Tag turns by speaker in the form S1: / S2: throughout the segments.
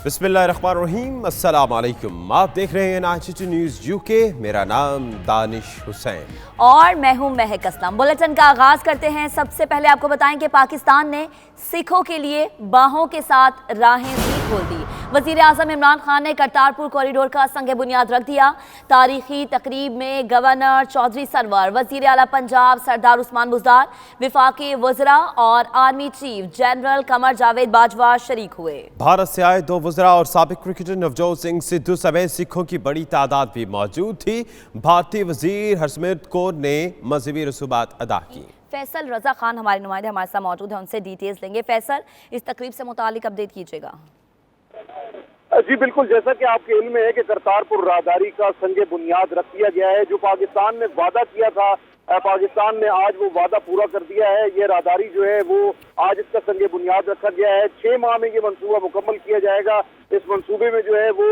S1: बिस्मिल्लाहिर्रहमानिर्रहीम, अस्सलाम वालेकुम। आप देख रहे हैं नाचिटी न्यूज़ यूके। मेरा नाम दानिश हुसैन
S2: और मैं हूं महक असलम। बुलेटिन का आगाज करते हैं। सबसे पहले आपको बताएं कि पाकिस्तान ने सिखों के लिए बाहों के साथ राहें भी खोल दी। वज़ीर आज़म इमरान खान ने करतारपुर कॉरिडोर का संग बुनियाद रख दिया। तारीखी तकरीब में गवर्नर चौधरी सरवर, वज़ीर आला पंजाब सरदार उस्मान बुज़दार, विफाकी वज़रा और army chief general Qamar Javed Bajwa शरीक हुए।
S1: भारत से आए 2 वज़रा और साबिक क्रिकेटर नवजोत सिंह सिद्धू समेत सिखों की बड़ी तादाद भी मौजूद थी। भारतीय वज़ीर हरसिमरत कौर ने मजहबी रसूमात अदा की।
S2: फैसल रजा खान हमारे नुमाइंदे हमारे साथ मौजूद हैं, उनसे डिटेल्स लेंगे। फैसल, इस तकरीब से मुतालिक अपडेट कीजिएगा।
S3: जी बिल्कुल, जैसा कि आपके इल्म में है कि करतारपुर राहदारी का संग बुनियाद रख दिया गया है। जो पाकिस्तान ने वादा किया था, पाकिस्तान ने आज वो वादा पूरा कर दिया है। ये राहदारी जो है वो आज इसका संग बुनियाद रखा गया है। 6 माह में ये मंसूबा मुकम्मल किया जाएगा। इस मंसूबे में जो है वो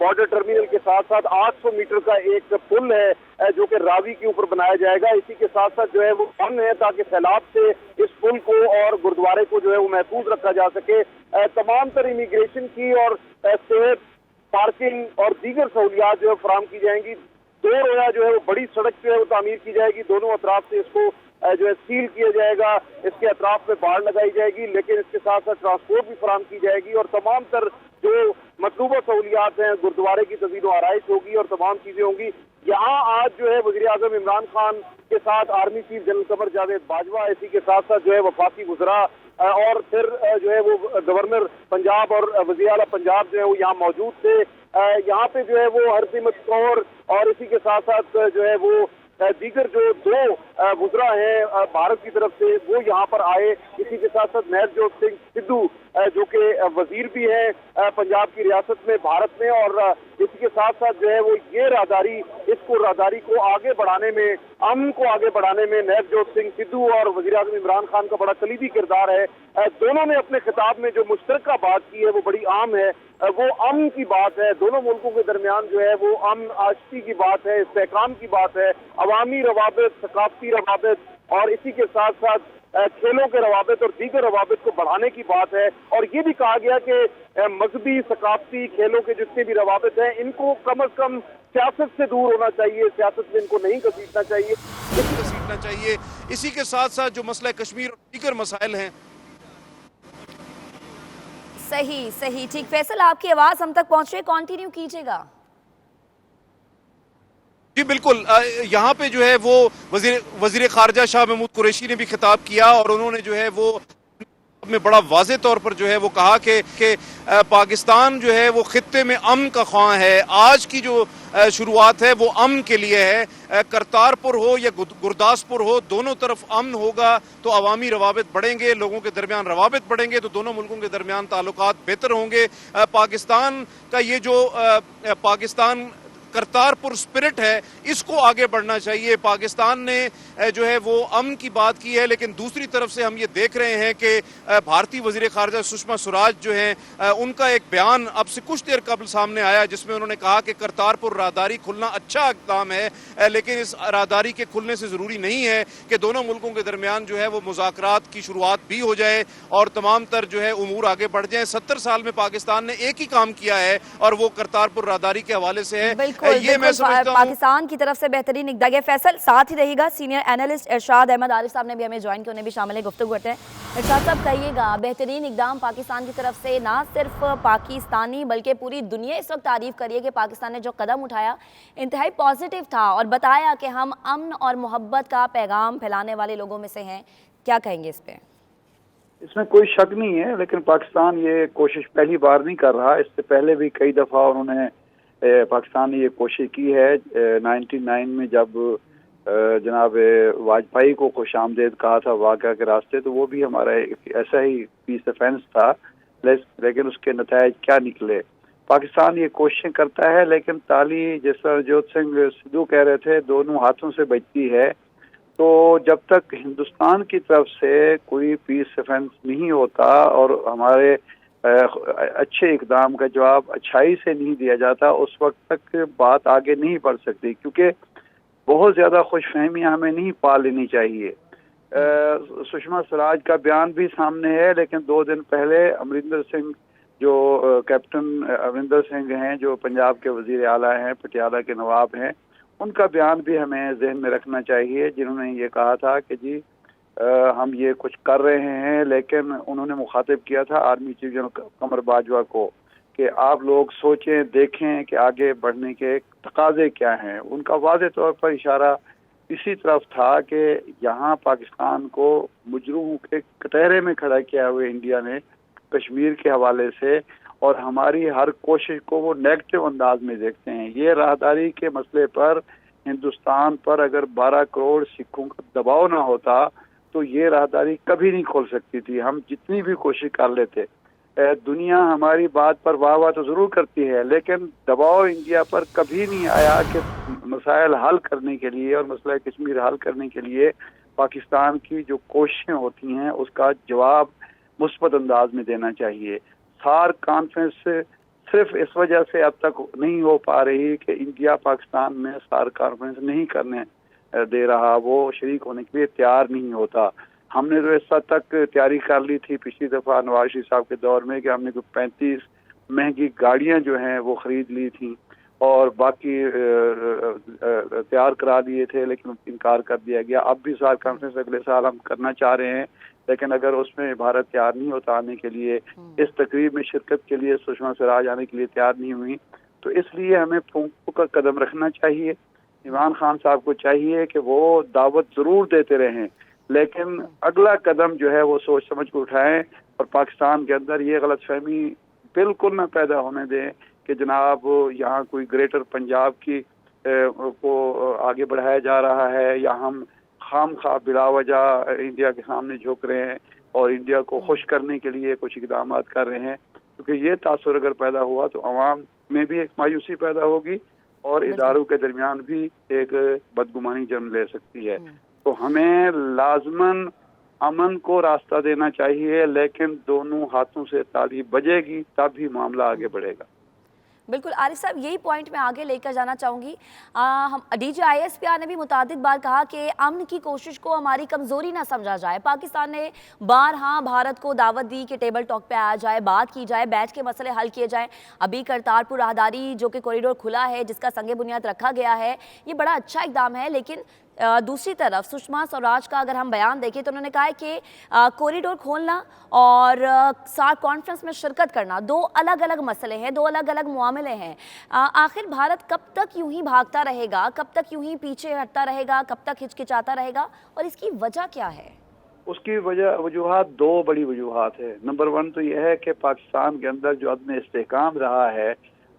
S3: बॉर्डर टर्मिनल के साथ साथ 800 मीटर का एक पुल है जो कि रावी के ऊपर बनाया जाएगा। इसी के साथ साथ जो है वो अमन है ताकि सैलाब से इस पुल को और गुरुद्वारे को जो है वो महफूज रखा जा सके। तमाम तर इमिग्रेशन की और सेहत, पार्किंग और दीगर सहूलियात जो है फराम की जाएंगी। 2 रोया जो है वो बड़ी सड़क जो है वो तामीर की जाएगी। दोनों अतराफ से इसको जो है सील किया जाएगा। इसके अतराफ में बाड़ लगाई जाएगी, लेकिन इसके साथ साथ ट्रांसपोर्ट भी फराम की जाएगी और तमाम तर जो मतलूबा सहूलियात हैं, गुरुद्वारे की तज़ीन आराइश होगी और तमाम चीज़ें होंगी। यहाँ आज जो है वज़ीर आज़म इमरान खान के साथ army chief general Qamar Javed Bajwa, इसी के साथ साथ जो है वफाकी वज़रा और फिर जो है वो गवर्नर पंजाब और वज़ीर आला पंजाब जो है वो यहाँ मौजूद थे। यहाँ पे जो है वो हरसिमरत कौर और इसी के साथ साथ जो है वो दीगर जो 2 वज़रा हैं भारत की तरफ से, वो यहाँ पर आए। इसी के साथ साथ नवजोत सिंह सिद्धू जो कि वजीर भी हैं पंजाब की रियासत में भारत में, और इसी के साथ साथ जो है वो ये राहदारी को आगे बढ़ाने में, अमन को आगे बढ़ाने में नवजोत सिंह सिद्धू और वज़ीर आज़म इमरान खान का बड़ा कलीदी किरदार है। दोनों ने अपने खिताब में जो मुश्तरका बात की है वो बड़ी आम है, वो अमन की बात है। दोनों मुल्कों के दरमियान जो है वो अमन आशिकी की बात है, इस्तेहकाम की बात है, अवामी रवाबित, सकाफती रवाबित और इसी के साथ साथ खेलों के रवाबित और दीगर रवाबित को बढ़ाने की बात है। और ये भी कहा गया कि मजहबी, सकाफती, खेलों के जितने भी रवाबित हैं इनको कम अज कम सियासत से दूर होना चाहिए, सियासत में इनको नहीं घसीटना चाहिए।
S4: इसी के साथ साथ जो मसला कश्मीर और दीगर मसाइल हैं।
S2: सही ठीक। फैसल, आपकी आवाज हम तक पहुंच रही है, कंटिन्यू कीजिएगा।
S4: जी बिल्कुल, यहाँ पे जो है वो वजीर खारजा शाह महमूद कुरैशी ने भी खिताब किया और उन्होंने जो है वो में बड़ा वाज़े तौर पर जो है वो कहा कि पाकिस्तान जो है वो खित्ते में अमन का ख्वाह है। आज की जो शुरुआत है वो अमन के लिए है। करतारपुर हो या गुरदासपुर हो, दोनों तरफ अमन होगा तो अवामी रवाबित बढ़ेंगे, लोगों के दरमियान रवाबित बढ़ेंगे तो दोनों मुल्कों के दरमियान ताल्लुकात बेहतर होंगे। पाकिस्तान का ये जो पाकिस्तान करतारपुर स्पिरिट है, इसको आगे बढ़ना चाहिए। पाकिस्तान ने जो है वो अमन की बात की है, लेकिन दूसरी तरफ से हम ये देख रहे हैं कि भारतीय वज़ीर ख़ारजा सुषमा स्वराज जो हैं उनका एक बयान अब से कुछ देर कबल सामने आया जिसमें उन्होंने कहा कि करतारपुर राहदारी खुलना अच्छा इक़दाम है, लेकिन इस राहदारी के खुलने से ज़रूरी नहीं है कि दोनों मुल्कों के दरमियान जो है वो मुज़ाकरात की शुरुआत भी हो जाए और तमाम तर जो है उमूर आगे बढ़ जाए। 70 साल में पाकिस्तान ने एक ही काम किया है और वो करतारपुर राहदारी के हवाले से है।
S2: ये मैं पाकिस्तान की तरफ से बेहतरीन इक़दाम है। फैसल, साथ ही रहिएगा। सीनियर एनालिस्ट इरशाद अहमद आरिफ साहब ने भी हमें ज्वाइन किया, उन्हें भी शामिल है, गुफ्तगू करते हैं। इरशाद साहब, कहिएगा, बेहतरीन इक़दाम पाकिस्तान की तरफ से, ना सिर्फ पाकिस्तानी बल्कि पूरी दुनिया इस वक्त तारीफ करिए कि पाकिस्तान ने जो कदम उठाया इंतहाई पॉजिटिव था और बताया कि हम अमन और मोहब्बत का पैगाम फैलाने वाले लोगों में से हैं। क्या कहेंगे इस पर?
S5: इसमें कोई शक नहीं है, लेकिन पाकिस्तान ये कोशिश पहली बार नहीं कर रहा। इससे पहले भी कई दफ़ा उन्होंने पाकिस्तान ने ये कोशिश की है। 99 में जब जनाब वाजपेयी को खुशामदेद कहा था वाक़या के रास्ते, तो वो भी हमारा ऐसा ही पीस डिफेंस था, लेकिन उसके नतायज क्या निकले। पाकिस्तान ये कोशिशें करता है, लेकिन ताली जैसा नवजोत सिंह सिद्धू कह रहे थे, दोनों हाथों से बजती है। तो जब तक हिंदुस्तान की तरफ से कोई पीस डिफेंस नहीं होता और हमारे अच्छे इकदाम का जवाब अच्छाई से नहीं दिया जाता, उस वक्त तक बात आगे नहीं बढ़ सकती, क्योंकि बहुत ज़्यादा खुशफहमियाँ हमें नहीं पाल लेनी चाहिए। सुषमा स्वराज का बयान भी सामने है, लेकिन 2 दिन पहले अमरिंदर सिंह جو کیپٹن امرندر سنگھ ہیں جو پنجاب کے وزیر اعلیٰ ہیں، پٹیالہ کے نواب ہیں، ان کا بیان بھی ہمیں ذہن میں رکھنا چاہیے، جنہوں نے یہ کہا تھا کہ جی ہم یہ کچھ کر رہے ہیں، لیکن انہوں نے مخاطب کیا تھا army chief general Qamar Bajwa کو کہ آپ لوگ سوچیں، دیکھیں کہ آگے بڑھنے کے تقاضے کیا ہیں۔ ان کا واضح طور پر اشارہ اسی طرف تھا کہ یہاں پاکستان کو مجروحوں کے کٹہرے میں کھڑا کیا ہوئے انڈیا نے کشمیر کے حوالے سے، اور ہماری ہر کوشش کو وہ نیگیٹو انداز میں دیکھتے ہیں۔ یہ راہداری کے مسئلے پر ہندوستان پر اگر 12 کروڑ سکھوں کا دباؤ نہ ہوتا تو یہ راہداری کبھی نہیں کھول سکتی تھی، ہم جتنی بھی کوشش کر لیتے۔ دنیا ہماری بات پر واہ واہ تو ضرور کرتی ہے، لیکن دباؤ انڈیا پر کبھی نہیں آیا کہ مسائل حل کرنے کے لیے اور مسئلہ کشمیر حل کرنے کے لیے پاکستان کی جو کوششیں ہوتی ہیں اس کا جواب مثبت انداز میں دینا چاہیے۔ سارک کانفرنس صرف اس وجہ سے اب تک نہیں ہو پا رہی کہ انڈیا پاکستان میں سارک کانفرنس نہیں کرنے دے رہا، وہ شریک ہونے کے لیے تیار نہیں ہوتا۔ ہم نے تو اس حد تک تیاری کر لی تھی پچھلی دفعہ نواز شریف صاحب کے دور میں کہ ہم نے کوئی 35 مہنگی گاڑیاں جو ہیں وہ خرید لی تھیں اور باقی تیار کرا دیے تھے، لیکن انکار کر دیا گیا۔ اب بھی سارک کانفرنس اگلے سال ہم کرنا چاہ رہے ہیں، لیکن اگر اس میں بھارت تیار نہیں ہوتا آنے کے لیے، اس تقریب میں شرکت کے لیے سشما سوراج آنے کے لیے تیار نہیں ہوئی، تو اس لیے ہمیں پھونکوں کا قدم رکھنا چاہیے۔ عمران خان صاحب کو چاہیے کہ وہ دعوت ضرور دیتے رہیں، لیکن اگلا قدم جو ہے وہ سوچ سمجھ کو اٹھائیں اور پاکستان کے اندر یہ غلط فہمی بالکل نہ پیدا ہونے دیں کہ جناب یہاں کوئی گریٹر پنجاب کی کو آگے بڑھایا جا رہا ہے یا ہم خام خواہ بلا وجہ انڈیا کے سامنے جھک رہے ہیں اور انڈیا کو خوش کرنے کے لیے کچھ اقدامات کر رہے ہیں، کیونکہ یہ تاثر اگر پیدا ہوا تو عوام میں بھی ایک مایوسی پیدا ہوگی اور اداروں کے درمیان بھی ایک بدگمانی جنم لے سکتی ہے۔ تو ہمیں لازماً امن کو راستہ دینا چاہیے، لیکن دونوں ہاتھوں سے تالی بجے گی تب ہی معاملہ آگے بڑھے گا۔
S2: بالکل عارف صاحب، یہی پوائنٹ میں آگے لے کر جانا چاہوں گی۔ D G I S P R نے بھی متعدد بار کہا کہ امن کی کوشش کو ہماری کمزوری نہ سمجھا جائے۔ پاکستان نے بارہا بھارت کو دعوت دی کہ ٹیبل ٹاک پہ آیا جائے، بات کی جائے، بیٹھ کے مسئلے حل کیے جائیں۔ ابھی کرتارپور راہداری جو کہ کوریڈور کھلا ہے، جس کا سنگ بنیاد رکھا گیا ہے، یہ بڑا اچھا اقدام ہے، لیکن دوسری طرف سشما سوراج کا اگر ہم بیان دیکھیں تو انہوں نے کہا ہے کہ کوریڈور کھولنا اور سارک کانفرنس میں شرکت کرنا دو الگ الگ مسئلے ہیں، دو الگ الگ معاملے ہیں۔ آخر بھارت کب تک یوں ہی بھاگتا رہے گا، کب تک یوں ہی پیچھے ہٹتا رہے گا، کب تک ہچکچاتا رہے گا، اور اس کی وجہ کیا ہے؟
S5: اس کی وجوہات دو بڑی وجوہات ہے۔ نمبر 1 تو یہ ہے کہ پاکستان کے اندر جو عدم استحکام رہا ہے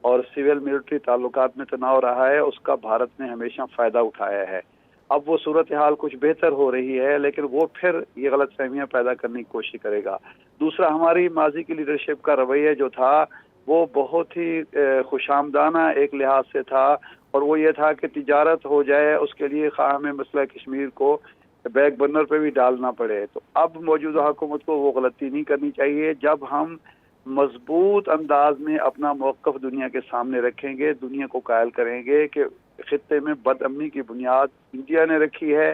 S5: اور سول ملٹری تعلقات میں تناؤ رہا ہے، اس کا بھارت نے ہمیشہ فائدہ اٹھایا ہے۔ اب وہ صورتحال کچھ بہتر ہو رہی ہے، لیکن وہ پھر یہ غلط فہمیاں پیدا کرنے کی کوشش کرے گا۔ دوسرا، ہماری ماضی کی لیڈرشپ کا رویہ جو تھا وہ بہت ہی خوش آمدانہ ایک لحاظ سے تھا، اور وہ یہ تھا کہ تجارت ہو جائے، اس کے لیے خواہ ہمیں مسئلہ کشمیر کو بیک برنر پہ بھی ڈالنا پڑے۔ تو اب موجودہ حکومت کو وہ غلطی نہیں کرنی چاہیے۔ جب ہم مضبوط انداز میں اپنا موقف دنیا کے سامنے رکھیں گے، دنیا کو قائل کریں گے کہ خطے میں بد امنی کی بنیاد انڈیا نے رکھی ہے،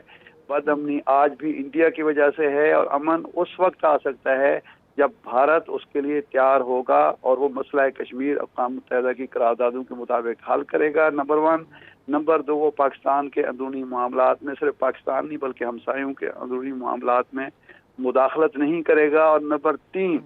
S5: بد امنی آج بھی انڈیا کی وجہ سے ہے، اور امن اس وقت آ سکتا ہے جب بھارت اس کے لیے تیار ہوگا اور وہ مسئلہ کشمیر اقوام متحدہ کی قراردادوں کے مطابق حل کرے گا، نمبر 1۔ نمبر 2، وہ پاکستان کے اندرونی معاملات میں، صرف پاکستان نہیں بلکہ ہمسایوں کے اندرونی معاملات میں مداخلت نہیں کرے گا، اور نمبر 3،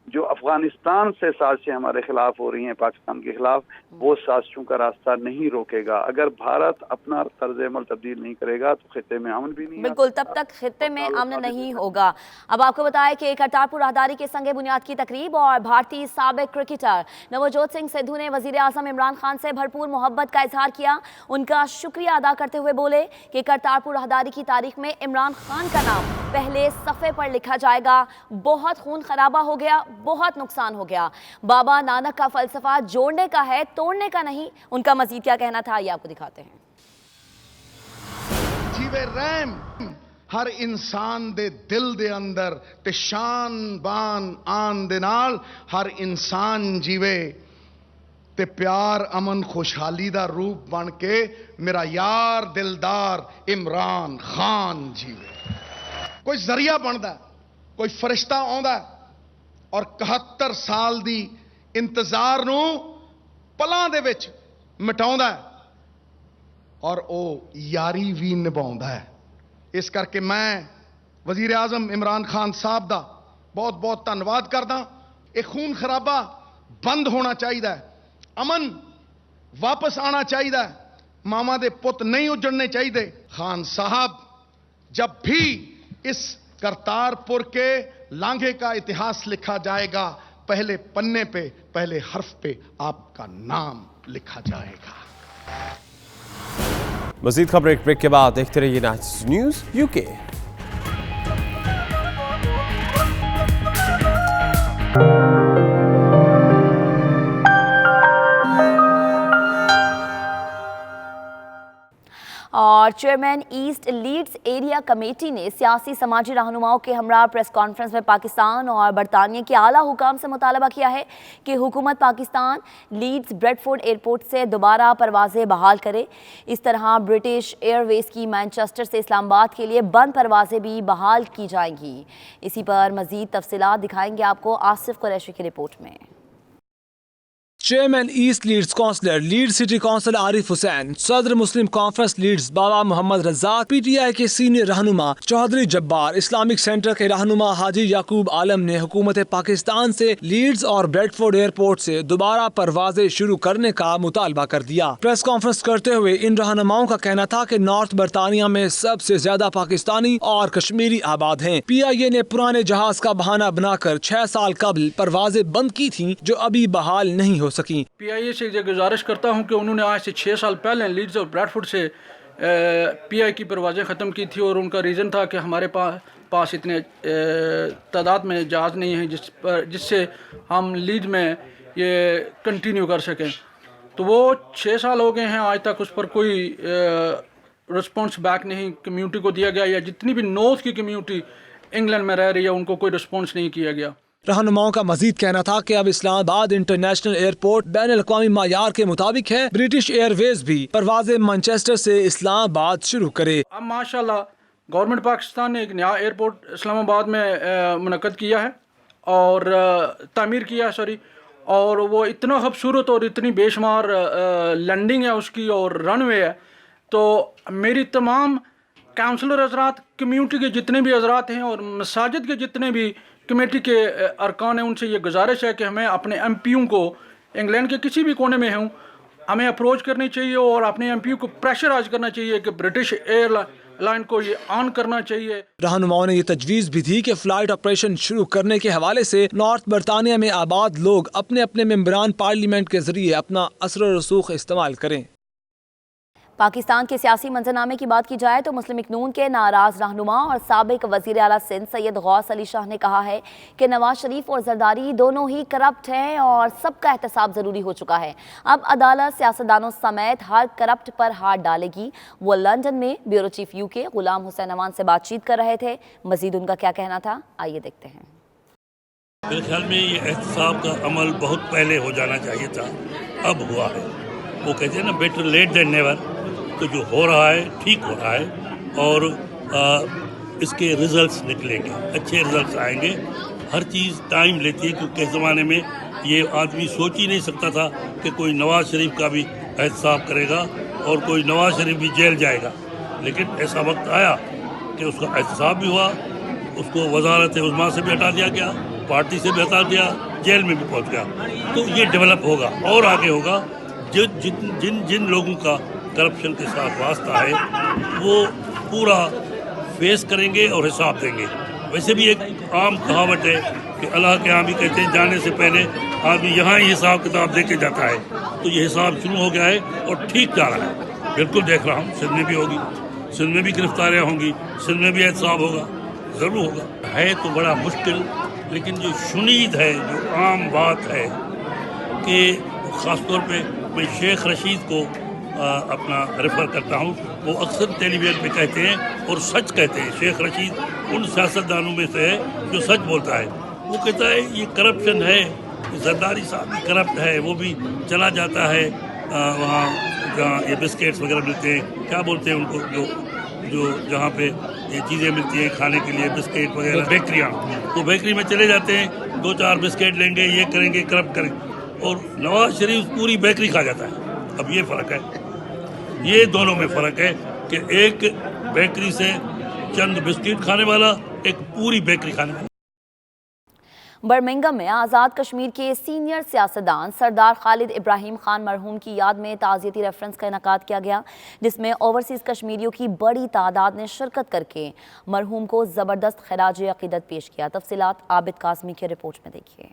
S5: جو افغانستان سے سازشیں ہمارے خلاف ہو رہی ہیں پاکستان کے خلاف، وہ سازشوں کا راستہ نہیں روکے گا۔ اگر بھارت اپنا طرز عمل تبدیل نہیں کرے گا تو خطے میں امن بھی نہیں،
S2: بالکل تب تک خطے میں امن نہیں ہوگا۔ اب آپ کو بتائیں کہ کرتارپور راہداری کے سنگ بنیاد کی تقریب اور بھارتی سابق کرکٹر نوجوت سنگھ سدھو نے وزیر اعظم عمران خان سے بھرپور محبت کا اظہار کیا۔ ان کا شکریہ ادا کرتے ہوئے بولے کہ کرتارپور راہداری کی تاریخ میں عمران خان کا نام پہلے صفحے پر لکھا جائے گا۔ بہت خون خرابہ ہو گیا، بہت نقصان ہو گیا۔ بابا نانک کا فلسفہ جوڑنے کا ہے، توڑنے کا نہیں۔ ان کا مزید کیا کہنا تھا، یہ آپ کو دکھاتے ہیں۔
S6: جیوے رحم ہر انسان دے دل دے اندر تے شان بان آن دے نال ہر انسان جیوے تے پیار امن خوشحالی دا روپ بن کے میرا یار دلدار عمران خان جیوے۔ کوئی ذریعہ بندا، کوئی فرشتہ آندا اور 71 سال دی ਇੰਤਜ਼ਾਰ ਨੂੰ ਪਲਾਂ ਦੇ ਵਿੱਚ ਮਿਟਾਉਂਦਾ ਹੈ ਔਰ ਉਹ ਯਾਰੀ ਵੀ ਨਿਭਾਉਂਦਾ ਹੈ। ਇਸ ਕਰਕੇ ਮੈਂ ਵਜ਼ੀਰ ਆਜ਼ਮ ਇਮਰਾਨ ਖਾਨ ਸਾਹਿਬ ਦਾ ਬਹੁਤ ਬਹੁਤ ਧੰਨਵਾਦ ਕਰਦਾ। ਇਹ ਖੂਨ ਖਰਾਬਾ ਬੰਦ ਹੋਣਾ ਚਾਹੀਦਾ ਹੈ, ਅਮਨ ਵਾਪਸ ਆਣਾ ਚਾਹੀਦਾ ਹੈ, ਮਾਮਾ ਦੇ ਪੁੱਤ ਨਹੀਂ ਉਜੜਨੇ ਚਾਹੀਦੇ। खान साहब, जब भी इस करतारपुर के लांघे का इतिहास लिखा जाएगा, पहले पन्ने पे, पहले हर्फ पे आपका नाम लिखा जाएगा।
S1: मजीद खबरें एक ब्रेक के बाद देखते रहिए नेशनल न्यूज यूके।
S2: और chairman East Leeds area committee ने सियासी समाजी रहनुमाओं के हमरा प्रेस कॉन्फ्रेंस में पाकिस्तान और बरतानिया के आला हुकाम से मुतालबा किया है कि हुकूमत पाकिस्तान लीड्स ब्रेडफोर्ड एयरपोर्ट से दोबारा परवाज़ें बहाल करे। इस तरह ब्रिटिश एयरवेज की मैनचेस्टर से इस्लामाबाद के लिए बंद परवाज़ें भी बहाल की जाएंगी। इसी पर मज़ीद तफसीलात दिखाएंगे आपको आसिफ कुरैशी की रिपोर्ट में।
S7: Chairman East Leeds councillor Leeds city council Arif Hussain, सदर मुस्लिम कॉन्फ्रेंस लीड्स बाबा मोहम्मद रज़ाक, पीटीआई के सीनियर रहनुमा चौधरी जब्बार, इस्लामिक सेंटर के रहनुमा हाजी याकूब आलम ने हुकूमत पाकिस्तान से लीड्स और ब्रेडफोर्ड एयरपोर्ट से दोबारा परवाजें शुरू करने का मुतालबा कर दिया। प्रेस कॉन्फ्रेंस करते हुए इन रहनुमाओं का कहना था कि नॉर्थ बरतानिया में सबसे ज्यादा पाकिस्तानी और कश्मीरी आबाद हैं। PIA ने पुराने जहाज का बहाना बनाकर 6 साल कबल परवाजें बंद की थी जो अभी बहाल नहीं हो सकी।
S8: PIA से ये गुजारिश करता हूँ कि उन्होंने आज से 6 साल पहले लीड्स और ब्रैडफोर्ड से PI की परवाज़ें ख़त्म की थी और उनका रीज़न था कि हमारे पास इतने तादाद में जहाज़ नहीं है जिससे हम लीड में ये कंटिन्यू कर सकें। तो वो 6 साल हो गए हैं, आज तक उस पर कोई रिस्पॉन्स बैक नहीं कम्यूनिटी को दिया गया, या जितनी भी नॉर्थ की कम्यूनिटी इंग्लैंड में रह रही है उनको कोई रिस्पॉन्स नहीं किया गया।
S7: रहनुमाओं का मजीद कहना था कि अब इस्लामाबाद इंटरनेशनल एयरपोर्ट बैन अल-अक़वामी मायार के मुताबिक है। ब्रिटिश एयरवेज भी परवाज़ें मैनचेस्टर से इस्लामाबाद शुरू करे।
S8: अब माशाल्लाह गवर्नमेंट पाकिस्तान ने एक नया एयरपोर्ट इस्लामाबाद में मुनक़्क़द किया है और तामीर किया है, सॉरी, और वो इतना खूबसूरत और इतनी बेशुमार लैंडिंग है उसकी और रनवे है। तो मेरी तमाम काउंसलर हज़रात, कम्यूनिटी के जितने भी हज़रात हैं और मसाजिद के जितने भी कमेटी के अरकान हैं, उनसे ये गुजारिश है कि हमें अपने MPओं को इंग्लैंड के किसी भी कोने में हों, हमें अप्रोच करनी चाहिए और अपने MPओ को प्रेशराइज करना चाहिए कि ब्रिटिश एयरलाइन को ये ऑन करना चाहिए।
S7: रहनुमाओं ने ये तजवीज़ भी दी कि फ़्लाइट ऑपरेशन शुरू करने के हवाले से नॉर्थ बरतानिया में आबाद लोग अपने अपने मेंबरान पार्लियामेंट के ज़रिए अपना असर और रसूख इस्तेमाल करें।
S2: पाकिस्तान के सियासी मंजरनामे की बात की जाए तो मुस्लिम लीग नून के नाराज रहनुमा और साबिक वज़ीर आला सिंध सैयद गौस अली शाह ने कहा है कि नवाज शरीफ और जरदारी दोनों ही करप्ट हैं और सबका एहतसाब ज़रूरी हो चुका है। अब अदालत सियासतदानों समेत हर करप्ट पर हाथ डालेगी। वो लंदन में bureau chief UK Ghulam Hussain अमान से बातचीत कर रहे थे। मजीद उनका क्या कहना था, आइए देखते हैं।
S9: मेरे ख्याल में ये एहतसाब का अमल बहुत पहले हो जाना चाहिए था, अब हुआ है। वो कहते हैं ना, बेटर लेट देन नेवर। तो जो हो रहा है ठीक हो रहा है और इसके रिजल्ट्स निकलेंगे, अच्छे रिजल्ट्स आएंगे। हर चीज़ टाइम लेती है क्योंकि इस ज़माने में ये आदमी सोच ही नहीं सकता था कि कोई नवाज शरीफ का भी एहतसाब करेगा और कोई नवाज शरीफ भी जेल जाएगा, लेकिन ऐसा वक्त आया कि उसका एहतसाब भी हुआ, उसको वजारत उज़्मा से भी हटा दिया गया, पार्टी से भी हटा दिया, जेल में भी पहुँच गया। तो ये डेवलप होगा और आगे होगा। जिन लोगों का करप्शन के साथ वास्ता है वो पूरा फेस करेंगे और हिसाब देंगे। वैसे भी एक आम कहावत है कि अल्लाह के यहाँ भी कहते हैं जाने से पहले आदमी यहाँ ही हिसाब किताब दे के जाता है। तो ये हिसाब शुरू हो गया है और ठीक जा रहा है। बिल्कुल देख रहा हूँ, सिंध में भी होगी, सिंध में भी गिरफ्तारियाँ होंगी, सिंध में भी एहतसाब होगा, ज़रूर होगा। है तो बड़ा मुश्किल, लेकिन जो शुनीद है, जो आम बात है कि ख़ास तौर पे मैं शेख रशीद को अपना रेफ़र करता हूँ। वो अक्सर टेलीविज़न पे कहते हैं और सच कहते हैं। शेख रशीद उन सियासतदानों में से है जो सच बोलता है। वो कहता है ये करप्शन है, जरदारी साहब भी करप्ट है, वो भी चला जाता है वहाँ जहाँ ये बिस्किट्स वगैरह मिलते हैं, क्या बोलते हैं उनको, जो जहाँ पे ये चीज़ें मिलती हैं खाने के लिए, बिस्किट वगैरह, बेकरियाँ, तो बेकरी में चले जाते हैं, 2-4 बिस्किट लेंगे, ये करेंगे, करप्ट करेंगे। और नवाज शरीफ पूरी बेकरी खा जाता है। अब ये फ़र्क है, ये दोनों में फ़र्क है कि एक बेकरी से चंद बिस्किट खाने वाला, एक पूरी बेकरी खाने वाला।
S2: बर्मिंघम में आज़ाद कश्मीर के सीनियर सियासतदान सरदार खालिद इब्राहिम खान मरहूम की याद में ताज़ियती रेफरेंस का इनेकाद किया गया, जिसमें ओवरसीज़ कश्मीरियों की बड़ी तादाद ने शिरकत करके मरहूम को ज़बरदस्त खराज अक़ीदत पेश किया। तफसीलात आबिद काज़मी की रिपोर्ट में देखिए।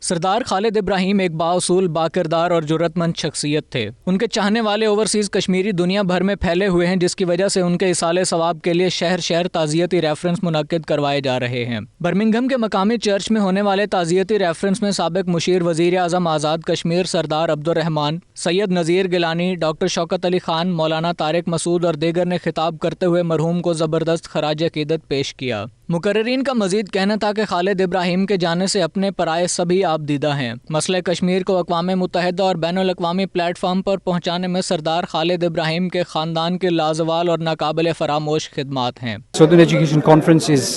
S10: सरदार खालिद इब्राहिम एक बाउसूल, बाकिरदार और जुर्रतमंद शख्सियत थे। उनके चाहने वाले ओवरसीज़ कश्मीरी दुनिया भर में फैले हुए हैं, जिसकी वजह से उनके इसाले सवाब के लिए शहर शहर ताज़ियती रेफरेंस मुनक्किद करवाए जा रहे हैं। बर्मिंघम के मकामी चर्च में होने वाले ताज़ियती रेफरेंस में साबिक मुशीर वज़ीर आज़म आज़ाद कश्मीर सरदार अब्दुर्रहमान, सैयद नज़ीर गिलानी, डॉक्टर शौकत अली खान, मौलाना तारिक मसूद और दीगर ने खिताब करते हुए मरहूम को ज़बरदस्त खराज अक़ीदत पेश किया। मुकर्रिरीन का मजीद कहना था कि खालिद इब्राहिम के जाने से अपने पराए सभी आपदीदा हैं। मसले कश्मीर को अक़वाम मुत्तहिदा और बैनुल अक़वामी प्लेटफार्म पर पहुँचाने में सरदार खालिद इब्राहिम के ख़ानदान के लाजवाल और नाकाबिल फरामोश खिदमात हैं।
S11: Southern Education Conference is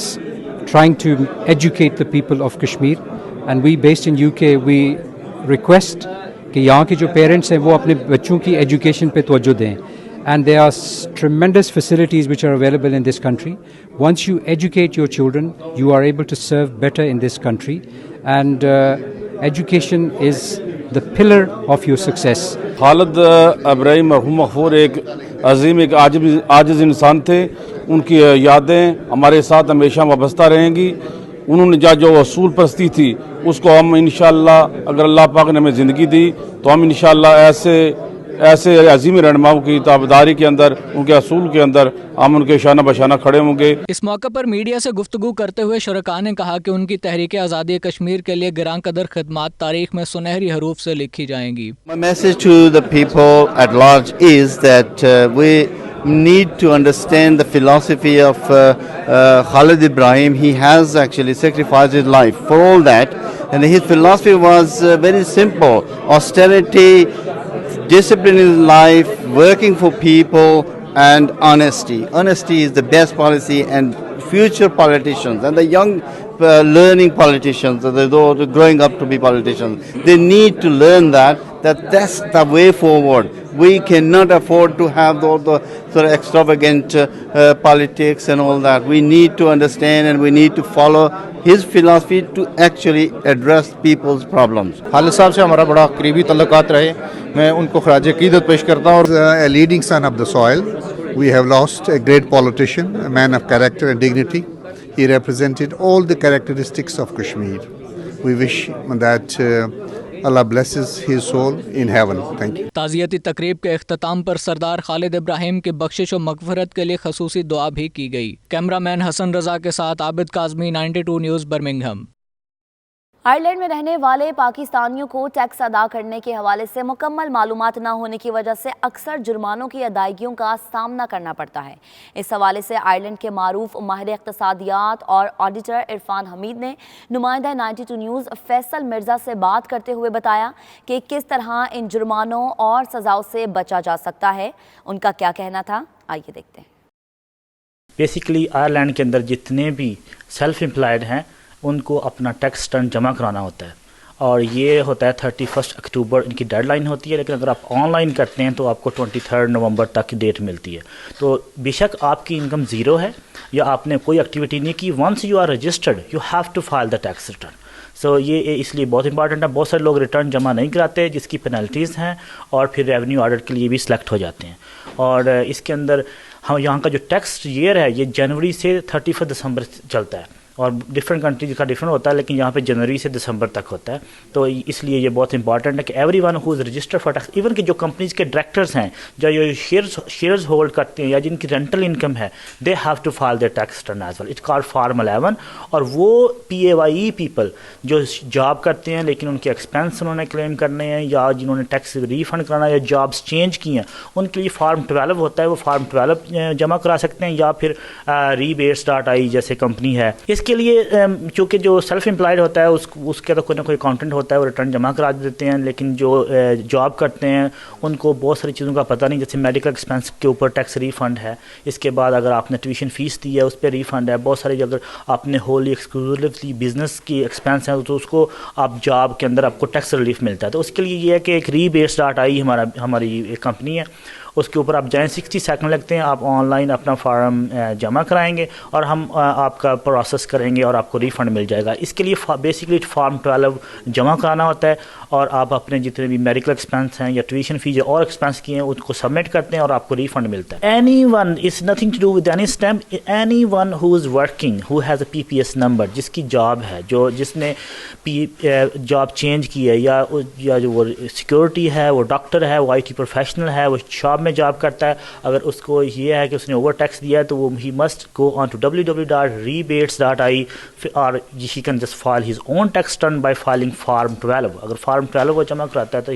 S11: trying to educate the people of Kashmir, and we based in UK we request कि यहाँ के जो पेरेंट्स हैं वो अपने बच्चों की एजुकेशन पे तवज्जो दें। And there are tremendous facilities which are available in this country. Once you educate your children, you are able to serve better in this country. And education is the pillar of your success.
S12: Khalid Ibrahim मरहूम मग़फ़ूर एक अजीम, एक आजिज़ इंसान थे। उनकी यादें हमारे साथ हमेशा वाबस्ता रहेंगी। उन्होंने जो असूल परस्ती थी उसको हम इंशाअल्लाह, अगर अल्लाह पाक ने हमें ज़िंदगी दी तो हम इंशाअल्लाह ऐसे अजीम रहनुमाओं की ताबेदारी के अंदर, उनके असूल के अंदर हम उनके शाना बशाना खड़े होंगे।
S10: इस मौके पर मीडिया से गुफ्तगू करते हुए शुरका ने कहा कि उनकी तहरीक आज़ादी कश्मीर के लिए गिरां कदर खिदमात तारीख में सुनहरी हरूफ से लिखी जाएंगी।
S13: My message to the people at large is that we need to understand the philosophy of Khalid Ibrahim. He has actually sacrificed his life for all that, and his philosophy was very simple: austerity, discipline in life, working for people, and honesty. Honesty is the best policy, and future politicians and the young learning politicians, those growing up to be politicians, they need to learn that's the way forward. We cannot afford to have all the sort of extravagant politics and all that. We need to understand and we need to follow his philosophy to actually address people's problems.
S14: Khalid साहब से हमारा बड़ा करीबी तल्लुकात रहे। मैं उनको खराज अक़ीदत पेश करता हूँ।
S6: A leading son of the soil. We have lost a great politician, a man of character and dignity. He represented all the characteristics of Kashmir. We wish that Allah blesses his soul in heaven. Thank you.
S10: ताज़ियती तकरीब के इख्तिताम पर सरदार खालिद इब्राहिम की बख्शिश और मग़फ़िरत के लिए खसूसी दुआ भी की गई। कैमरामैन हसन रज़ा के साथ Abid Kazmi, 92 news, Birmingham.
S2: Ireland में रहने वाले पाकिस्तानियों को टैक्स अदा करने के हवाले से मुकम्मल मालूमात न होने की वजह से अक्सर जुर्मानों की अदायगियों का सामना करना पड़ता है। इस हवाले से आयरलैंड के मारूफ माहिर इक़्तिसादियात और ऑडिटर इरफान हमीद ने नुमाइंदा 92 न्यूज़ फैसल मिर्ज़ा से बात करते हुए बताया कि किस तरह इन जुर्मानों और सज़ाओं से बचा जा सकता है। उनका क्या कहना था, आइए देखते हैं।
S15: बेसिकली आयरलैंड के अंदर जितने भी सेल्फ एम्प्लॉयड हैं उनको अपना टैक्स रिटर्न जमा कराना होता है, और ये होता है 31 अक्टूबर इनकी डेडलाइन होती है। लेकिन अगर आप ऑनलाइन करते हैं तो आपको 23 नवंबर तक की डेट मिलती है। तो बेशक आपकी इनकम ज़ीरो है या आपने कोई एक्टिविटी नहीं की, once you are registered you have to file the tax return. So ये इसलिए बहुत इंपॉर्टेंट है। बहुत सारे लोग रिटर्न जमा नहीं कराते जिसकी पेनल्टीज़ हैं और फिर रेवेन्यू ऑडिट के लिए भी सिलेक्ट हो जाते हैं। और इसके अंदर हम यहाँ का जो टैक्स ईयर है ये जनवरी से 31 दिसंबर चलता है, और डिफरेंट कंट्रीज का डिफरेंट होता है, लेकिन यहाँ पे जनवरी से दिसंबर तक होता है। तो इसलिए ये बहुत इंपॉर्टेंट है कि everyone who is registered for tax, even कि जो कंपनीज के डायरेक्टर्स हैं, जो ये शेयर्स होल्ड करते हैं या जिनकी रेंटल इनकम है, they have to file their tax return as well. It's called form 11। और वो PAYE पीपल जो जॉब करते हैं लेकिन उनके एक्सपेंस उन्होंने क्लेम करने हैं या जिन्होंने टैक्स रिफंड कराना या जॉब्स चेंज की हैं, उनके लिए फॉर्म 12 होता है। वो फॉर्म 12 जमा करा सकते हैं या फिर रीबेट्स.आई जैसे कंपनी है। इसके کے لیے چونکہ جو سیلف امپلائڈ ہوتا ہے اس کے تو کوئی نہ کوئی اکاؤنٹنٹ ہوتا ہے, وہ ریٹرن جمع کرا دیتے ہیں, لیکن جو جاب کرتے ہیں ان کو بہت ساری چیزوں کا پتہ نہیں, جیسے میڈیکل ایکسپینس کے اوپر ٹیکس ریفنڈ ہے, اس کے بعد اگر آپ نے ٹیوشن فیس دی ہے اس پہ ریفنڈ ہے, بہت ساری اگر آپ نے ہوللی ایکسکلوسیولی بزنس کی ایکسپینس ہیں تو اس کو آپ جاب کے اندر آپ کو ٹیکس ریلیف ملتا ہے. تو اس کے لیے یہ ہے کہ ایک rebase.ai ہماری ایک کمپنی ہے, اس کے اوپر آپ جائیں, 60 سیکنڈ لگتے ہیں, آپ آن لائن اپنا فارم جمع کرائیں گے اور ہم آپ کا پروسیس کریں گے اور آپ کو ریفنڈ مل جائے گا. اس کے لیے بیسکلی فارم 12 جمع کرانا ہوتا ہے اور آپ اپنے جتنے بھی میڈیکل ایکسپینس ہیں یا ٹیوشن فیس یا اور ایکسپینس کیے ہیں ان کو سبمٹ کرتے ہیں اور آپ کو ریفنڈ ملتا ہے. Anyone is nothing to do with any stamp, anyone who is working who has a PPS number, جس کی جاب ہے, جس نے جاب چینج کی ہے, یا جو وہ سیکورٹی ہے, وہ ڈاکٹر ہے, وہ IT پروفیشنل ہے, وہ شاپ میں جاب کرتا ہے, اگر اس کو یہ ہے کہ اس نے اوور ٹیکس دیا ہے تو وہ he must go on to www.rebates.ai اور he can just file his own tax return by filing form 12. اگر فارم 12 وہ جمع کراتا ہے تو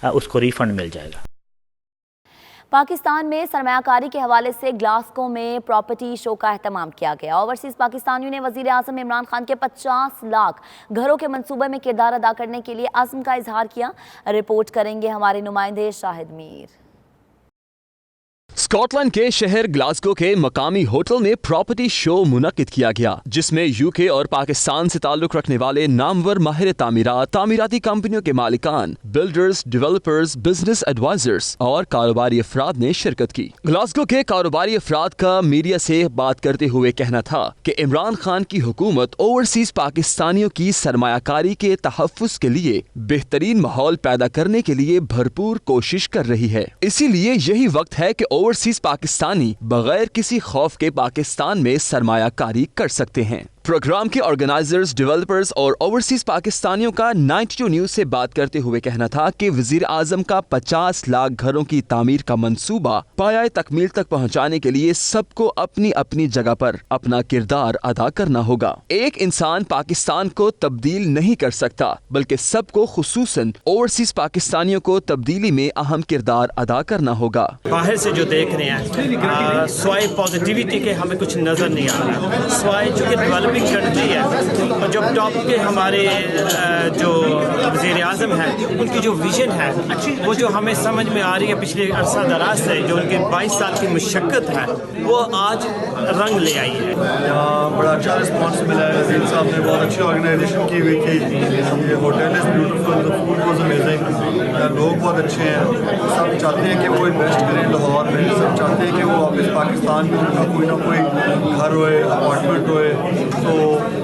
S15: اس کو ریفنڈ مل جائے گا.
S2: پاکستان میں سرمایہ کاری کے حوالے سے گلاسکو میں پراپرٹی شو کا اہتمام کیا گیا. اوورسیز پاکستانیوں نے وزیر اعظم عمران خان کے 50 لاکھ گھروں کے منصوبے میں کردار ادا کرنے کے لیے عزم کا اظہار کیا. رپورٹ کریں گے ہمارے نمائندے شاہد میر.
S16: اسکاٹ لینڈ کے شہر گلاسگو کے مقامی ہوٹل میں پراپرٹی شو منعقد کیا گیا, جس میں UK اور پاکستان سے تعلق رکھنے والے نامور ماہر تعمیرات, تعمیراتی کمپنیوں کے مالکان, بلڈرز, ڈیولپرز, بزنس ایڈوائزرز اور کاروباری افراد نے شرکت کی. گلاسگو کے کاروباری افراد کا میڈیا سے بات کرتے ہوئے کہنا تھا کہ عمران خان کی حکومت اوورسیز پاکستانیوں کی سرمایہ کاری کے تحفظ کے لیے بہترین ماحول پیدا کرنے کے لیے بھرپور کوشش کر رہی ہے. اسی لیے یہی وقت ہے کہ اوورسیز پاکستانی بغیر کسی خوف کے پاکستان میں سرمایہ کاری کر سکتے ہیں. پروگرام کے آرگنائزرز, ڈیولپرز اور اوورسیز پاکستانیوں کا 92 نیوز سے بات کرتے ہوئے کہنا تھا کہ وزیر اعظم کا 50 لاکھ گھروں کی تعمیر کا منصوبہ پایۂ تکمیل تک پہنچانے کے لیے سب کو اپنی اپنی جگہ پر اپنا کردار ادا کرنا ہوگا. ایک انسان پاکستان کو تبدیل نہیں کر سکتا, بلکہ سب کو خصوصاً اوورسیز پاکستانیوں کو تبدیلی میں اہم کردار ادا کرنا ہوگا.
S17: باہر سے جو دیکھ رہے ہیں سوائے پازیٹیوٹی کے ہمیں کچھ نظر نہیں آ رہا, سوائے چونکہ ڈیولپنگ کنٹری ہے اور جو ٹاپ کے ہمارے جو وزیر اعظم ہیں ان کی جو ویژن ہے وہ جو ہمیں سمجھ میں آ رہی ہے پچھلے عرصہ دراز سے, جو ان کے 22 سال کی مشقت ہے وہ آج رنگ لے آئی ہے.
S18: بڑا اچھا رسپانس ملا ہے, وزیر صاحب نے بہت اچھی آرگنائزیشن کی ہوئی تھی. یہ hotel is beautiful, the food was amazing, لوگ بہت اچھے ہیں. سب چاہتے ہیں کہ وہ انویسٹ کریں لاہور میں, سب چاہتے ہیں کہ وہ واپس پاکستان میں کوئی نہ کوئی گھر ہوئے, اپارٹمنٹ ہوئے. تو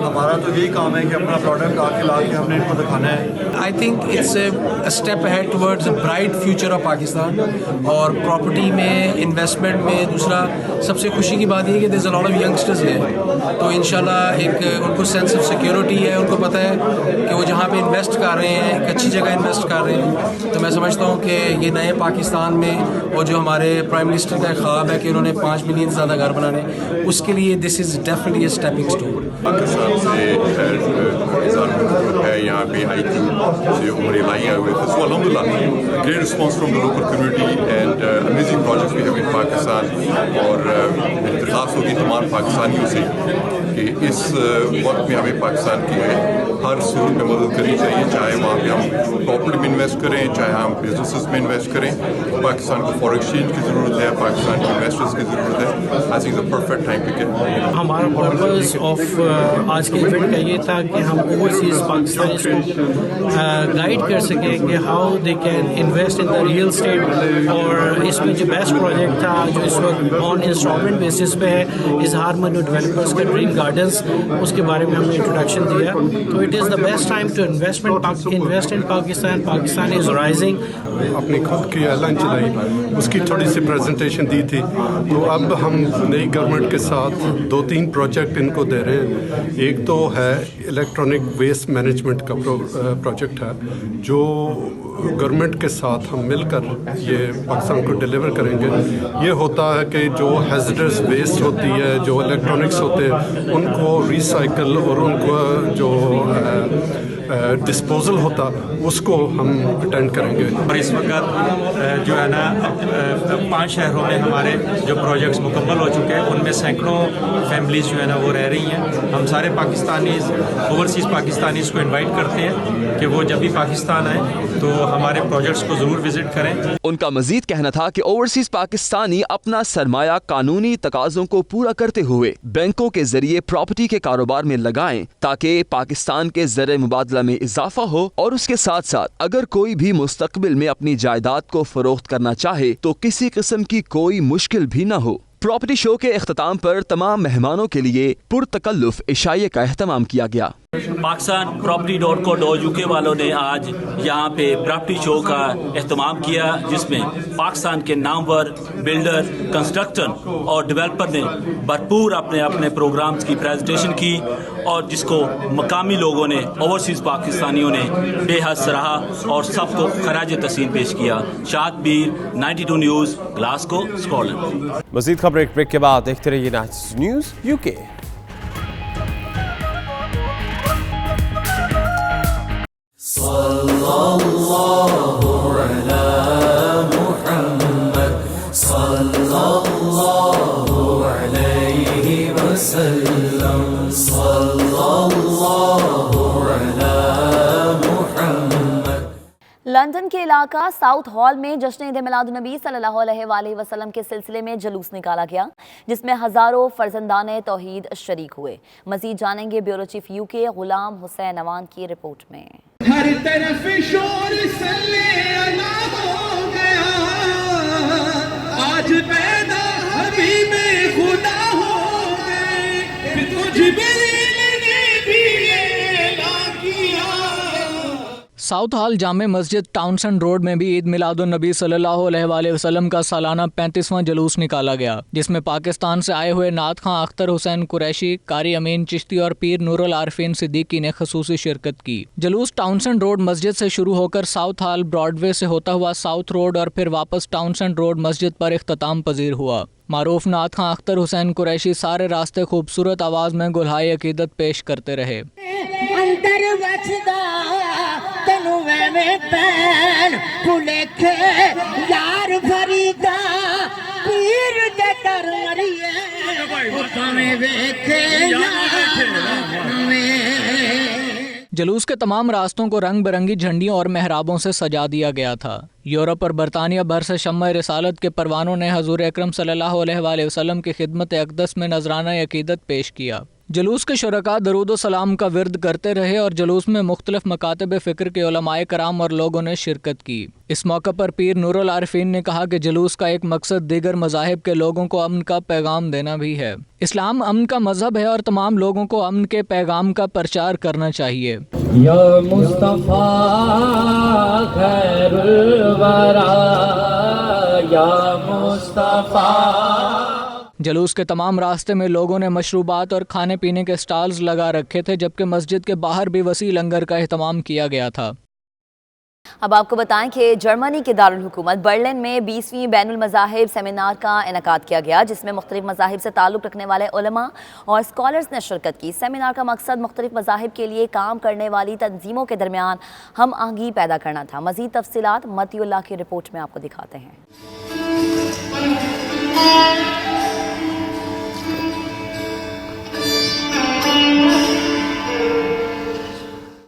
S18: ہمارا تو یہی کام ہے کہ اپنا پروڈکٹ آ کے لا کے ہم نے ان کو دکھانا ہے.
S19: I think it's a step ahead towards a bright future of Pakistan. اور پراپرٹی میں, انویسٹمنٹ میں دوسرا سب سے خوشی کی بات یہ ہے کہ دیر از اے لاٹ آف ینگسٹرز ہیں, تو انشاءاللہ ایک ان کو سینس آف سیکیورٹی ہے, ان کو پتہ ہے کہ وہ جہاں پہ انویسٹ کر رہے ہیں ایک اچھی جگہ انویسٹ کر رہے ہیں. تو میں سمجھتا ہوں کہ یہ نئے پاکستان میں وہ جو ہمارے پرائم منسٹر کا خواب ہے کہ انہوں نے 5 ملین سے زیادہ گھر بنانے, اس کے لیے this is definitely a stepping stone.
S20: Pakistan سے ہے یہاں پہ آئی تھی سے عمرے لائیاں ہوئے تھے. سو الحمد للہ great response from the local community and amazing projects we have in Pakistan. اور درخواست ہوگی تمام پاکستانیوں سے کہ اس وقت میں ہمیں پاکستان کی ہر صورت میں مدد کرنی چاہیے, چاہے وہاں پہ ہم پراپرٹی میں انویسٹ کریں, چاہے ہم بزنسز میں انویسٹ کریں. پاکستان کو فار ایکسچینج کی ضرورت ہے, پاکستان کے انویسٹرز کی ضرورت ہے. I think the perfect time to get.
S17: ہمارا پرپز آف آج کے ایونٹ کا یہ تھا کہ ہم اوورسیز پاکستانیز کو گائیڈ کر سکیں کہ how they can invest in the real estate. اور اس میں جو بیسٹ پروجیکٹ تھا جو اس وقت آن انسٹالمنٹ بیسس پہ ہے, اظہار مند ڈیولپرس کا ڈریم گارڈنس, اس کے بارے میں ہم نے انٹروڈکشن دیا. تو it is the best time to invest in Pakistan. Pakistan is rising.
S21: اپنی خود کی ایئر لائن چلائی, اس کی تھوڑی سی پریزنٹیشن دی تھی. تو اب ہم نئی گورنمنٹ کے ساتھ 2-3 پروجیکٹ ان کو دے رہے ہیں. ایک تو ہے الیکٹرانک ویسٹ مینجمنٹ کا پروجیکٹ ہے, جو گورنمنٹ کے ساتھ ہم مل کر یہ پاکستان کو ڈیلیور کریں گے. یہ ہوتا ہے کہ جو ہیزڈرس ویسٹ वेस्ट होती है, जो इलेक्ट्रॉनिक्स होते हैं, उनको रिसाइकल और उनको जो डिस्पोजल होता उसको हम अटेंड करेंगे।
S3: और इस वक्त जो है ना 5 शहरों में हमारे जो प्रोजेक्ट्स मुकम्मल हो चुके हैं, उनमें सैकड़ों फैमिलीज़ जो है ना वो रह रही हैं। हम सारे पाकिस्तानीज़, ओवरसीज़ पाकिस्तानीज़ को इनवाइट करते हैं कि वो जब भी पाकिस्तान आए तो हमारे प्रोजेक्ट्स को ज़रूर विज़िट करें।
S16: उनका मजीद कहना था कि ओवरसीज पाकिस्तानी अपना सरमाया कानूनी तकाज़ों को पूरा करते हुए बैंकों के जरिए प्रॉपर्टी के कारोबार में लगाएं ताकि पाकिस्तान के ज़र मुबादला में इजाफा हो, और उसके साथ साथ अगर कोई भी मुस्तकबिल में अपनी जायदाद को फरोख्त करना चाहे तो किसी किस्म की कोई मुश्किल भी न हो। प्रॉपर्टी शो के इख्तिताम पर तमाम मेहमानों के लिए पुरतकल्लुफ इशाये का एहतमाम किया गया।
S22: पाकिस्तान property.co.uk वालों ने आज यहाँ पे प्रॉपर्टी शो का एहतमाम किया, जिसमें पाकिस्तान के नामवर बिल्डर, कंस्ट्रक्टर और डेवलपर ने भरपूर अपने अपने प्रोग्राम्स की प्रेजेंटेशन की, और जिसको मकामी लोगों ने, ओवरसीज़ पाकिस्तानियों ने बेहद सराहा और सबको खराज तहसीन पेश किया। शाद बीर, 92 न्यूज़, ग्लासगो, स्कॉटलैंड।
S1: मज़ीद खबर एक ब्रेक के बाद देखते रहिए यूनाइटेड न्यूज़ यूके।
S2: लंदन के इलाका साउथ हॉल में जश्न ईद मिलादुन्नबी सल्लल्लाहु अलैहि वसल्लम के सिलसिले में जुलूस निकाला गया, जिसमें हजारों फर्जंदाने तौहीद शरीक हुए। मजीद जानेंगे bureau chief UK Ghulam Hussain Awan की रिपोर्ट में।
S23: हर तरफ शोर सल्ले अला हो गया, आज पैदा हबीबे खुदा हो गए, जिब्रील ने भी ऐलान किया।
S10: साउथ हॉल जामे मस्जिद टाउनसेंड रोड में भी ईद मिलादुन्नबी सल्लल्लाहु अलैहि वसल्लम का सालाना 35वां जुलूस निकाला गया, जिसमें पाकिस्तान से आए हुए नात खां अख्तर हुसैन कुरैशी, कारी अमीन चिश्ती और पीर नूरुल आरिफीन सिद्दीकी ने खसूसी शिरकत की। जुलूस टाउनसेंड रोड मस्जिद से शुरू होकर साउथ हॉल ब्रॉडवे से होता हुआ साउथ रोड और फिर वापस टाउनसेंड रोड मस्जिद पर इख्तिताम पजीर हुआ। मारूफ नात खां अख्तर हुसैन कुरैशी सारे रास्ते खूबसूरत आवाज में गुलहाए अकीदत पेश करते रहे।
S23: में पैन पुलेखे यार फरीदा पीर दे कर मरिए में देखे
S10: जुलूस के तमाम रास्तों को रंग बिरंगी झंडियों और मेहराबों से सजा दिया गया था। यूरोप और बरतानिया भर से शम्मा रिसालत के परवानों ने हजूर अकरम सल्लल्लाहु अलैहि वसल्लम की खिदमत अक़दस में नजराना अकीदत पेश किया। जुलूस के शुरका दरूद सलाम का विर्द करते रहे और जुलूस में मुख्तलिफ मकातब फ़िक्र के उलमाए कराम और लोगों ने शिरकत की। इस मौके पर पीर नूरुल आरिफीन ने कहा कि जुलूस का एक मकसद दीगर मज़ाहिब के लोगों को अमन का पैगाम देना भी है। इस्लाम अमन का मजहब है और तमाम लोगों को अमन के पैगाम का प्रचार करना चाहिए।
S23: या मुस्तफा खैरुल वरा, या मुस्तफा।
S10: जुलूस के तमाम रास्ते में लोगों ने मशरूबात और खाने पीने के स्टॉल्स लगा रखे थे, जबकि मस्जिद के बाहर भी वसी लंगर का एहतमाम किया गया था।
S2: अब आपको बताएं कि जर्मनी के दारुल हुकूमत बर्लिन में 20वीं बैनुल मज़ाहिब सेमिनार का इनेकाद किया गया, जिसमें मुख्तलिफ मज़ाहिब से ताल्लुक़ रखने वाले उलमा और स्कॉलर्स ने शिरकत की। सेमिनार का मकसद मुख्तलिफ मज़ाहिब के लिए काम करने वाली तंजीमों के दरमियान हम आहंगी पैदा करना था। मज़ीद तफसीलात मतीउल्लाह की रिपोर्ट में आपको दिखाते हैं।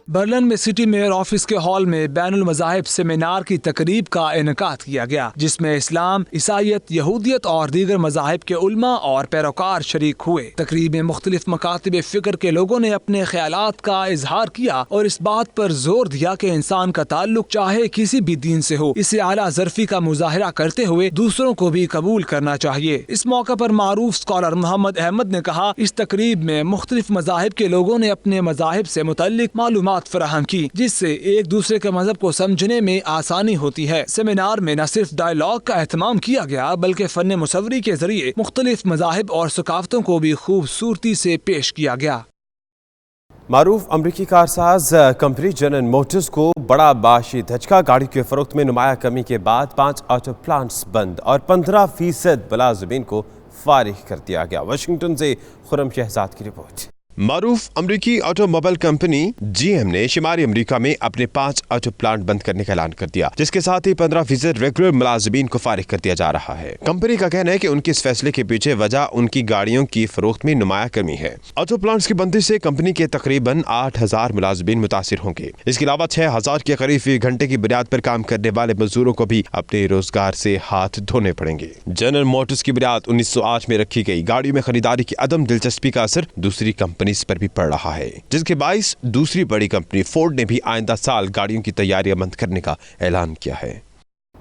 S7: बर्लिन में सिटी मेयर ऑफिस के हॉल में बैनुल मज़ाहिब सेमिनार की तकरीब का इनेकाद किया गया, जिसमें इस्लाम, ईसाईयत, यहूदियत और दीगर मज़ाहिब के उलमा और पैरोकार शरीक हुए। तकरीब में मुख्तलिफ मकातिब फ़िक्र के लोगों ने अपने ख्यालात का इजहार किया और इस बात पर जोर दिया कि इंसान का ताल्लुक चाहे किसी भी दीन से हो, इसे आला ज़रफ़ी का मुजाहिरा करते हुए दूसरों को भी कबूल करना चाहिए। इस मौके पर मारूफ स्कॉलर मोहम्मद अहमद ने कहा, इस तकरीब में मुख्तलिफ मज़ाहिब के लोगों ने अपने मज़ाहिब से मुतल्लिक मालूमात फराहम की, जिससे एक दूसरे के मजहब को समझने में आसानी होती है। सेमिनार में न सिर्फ डायलॉग का एहतमाम किया गया, बल्कि फन मुसव्वरी के जरिए मुख्तलिफ मज़ाहिब और सकाफतों को भी खूबसूरती से पेश किया गया।
S1: मारूफ अमरीकी कारसाज कंपनी जनरल मोटर्स को बड़ा बाशी धचका। गाड़ी के फरोख्त में नुमाया कमी के बाद 5 ऑटो प्लांट्स बंद और 15% बला ज़मीन को फारिग कर दिया गया। वाशिंगटन से खुरम शहजाद की रिपोर्ट।
S4: मारूफ अमरीकी ऑटोमोबाइल कंपनी GM ने शुमारी अमेरिका में अपने 5 ऑटो प्लांट बंद करने का ऐलान कर दिया, जिसके साथ ही 15% रेगुलर मुलाजिमीन को फारिग कर दिया जा रहा है। कंपनी का कहना है कि उनके इस फैसले के पीछे वजह उनकी गाड़ियों की फरोख्त में नुमाया कमी है। ऑटो प्लांट्स की बंदी से कंपनी के तकरीबन 8000 मुलाजिमीन मुतासिर होंगे। इसके अलावा 6000 के करीब घंटे की बुनियाद पर काम करने वाले मजदूरों को भी अपने रोजगार से हाथ धोने पड़ेंगे। जनरल मोटर्स की बुनियाद 1908 में रखी गई गाड़ियों में खरीदारी की अदम दिलचस्पी का असर दूसरी कंपनी पर भी पड़ रहा है, जिसके बाइस दूसरी बड़ी कंपनी फोर्ड ने भी आइंदा साल गाड़ियों की तैयारियां बंद करने का ऐलान किया है।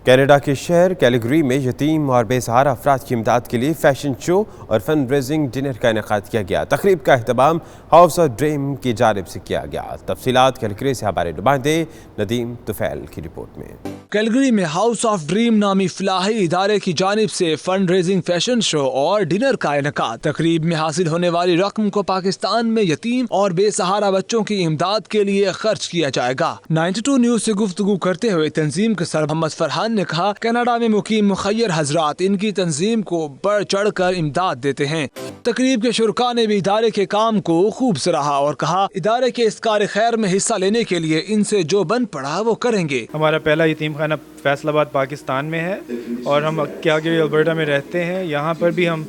S1: कनाडा के शहर कैलगरी में यतीम और बेसहारा अफराद की इमदाद के लिए फैशन शो और फंड रेजिंग डिनर का इनेकाद किया गया। तकरीब का अहतमाम हाउस ऑफ ड्रीम की जानिब से किया गया। तफसीलात कैलगरी से हमारे नुमाइंदे नदीम तुफैल की रिपोर्ट में।
S7: कैलगरी में हाउस ऑफ ड्रीम नामी फलाही इदारे की जानिब से फंड रेजिंग फैशन शो और डिनर का इनेकाद। तकरीब में हासिल होने वाली रकम को पाकिस्तान में यतीम और बेसहारा बच्चों की इमदाद के लिए खर्च किया जाएगा। 92 न्यूज से गुफ्तगू करते हुए तंजीम के सर मोहम्मद फरहान ने कहा, कनाडा में मुकीम मुखय्यर हजरात इनकी तंजीम को बढ़ चढ़ कर इमदाद देते हैं। तकरीब के शुरका ने भी इदारे के काम को खूब सराहा और कहा, इदारे के इस कार्य खैर में हिस्सा लेने के लिए इनसे जो बन पड़ा वो करेंगे।
S5: हमारा पहला यतीम खाना फैसलाबाद पाकिस्तान में है और हम कैलगरी अल्बर्टा में रहते हैं। यहाँ पर भी हम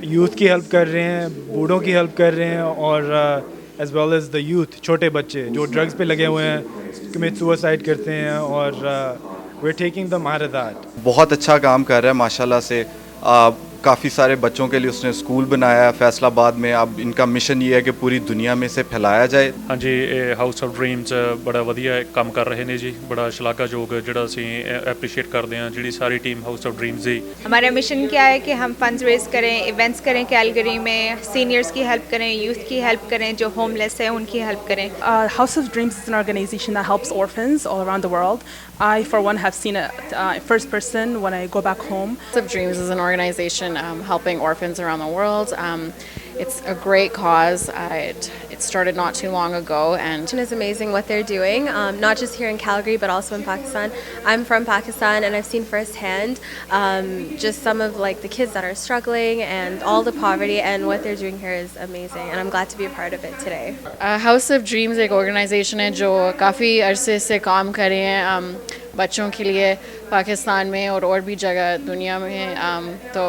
S5: यूथ की हेल्प कर रहे हैं, बूढ़ों की हेल्प कर रहे हैं और as well as the youth, छोटे बच्चे जो ड्रग्स पे लगे हुए हैं, कमिट सुसाइड करते हैं और we're taking them out of that.
S8: बहुत अच्छा काम कर रहा है माशाल्लाह से। काफ़ी सारे बच्चों के लिए उसने स्कूल बनाया है फैसलाबाद में। अब इनका मिशन ये है कि पूरी दुनिया में से फैलाया जाए।
S24: हाँ जी, हाउस ऑफ ड्रीम्स बड़ा ਵਧੀਆ ਕੰਮ ਕਰ ਰਹੇ ਨੇ जी, बड़ा शलाघायोग ਜਿਹੜਾ ਅਸੀਂ अप्रीशिएट करते हैं ਜਿਹੜੀ सारी टीम हाउस ऑफ ड्रीम्स ਦੀ।
S25: हमारा मिशन क्या है कि हम फंड्स रेज करें, इवेंट्स करें कैलगरी में, सीनियर्स की हेल्प करें, यूथ की हेल्प करें, जो होमलेस है उनकी हेल्प करें।
S26: House of Dreams is an organization that helps orphans all around the world. I for one have seen it first person when I go back home.
S27: House of Dreams is an organization helping orphans around the world. It's a great cause. It started not too long ago, and
S28: it's amazing what they're doing, not just here in Calgary but also in Pakistan. I'm from Pakistan and I've seen firsthand just some of like the kids that are struggling and all the poverty, and what they're doing here is amazing and I'm glad to be a part of it today.
S27: House of Dreams एक organization है जो काफ़ी अरसे से काम कर रहे हैं बच्चों के लिए पाकिस्तान में और भी जगह दुनिया में। तो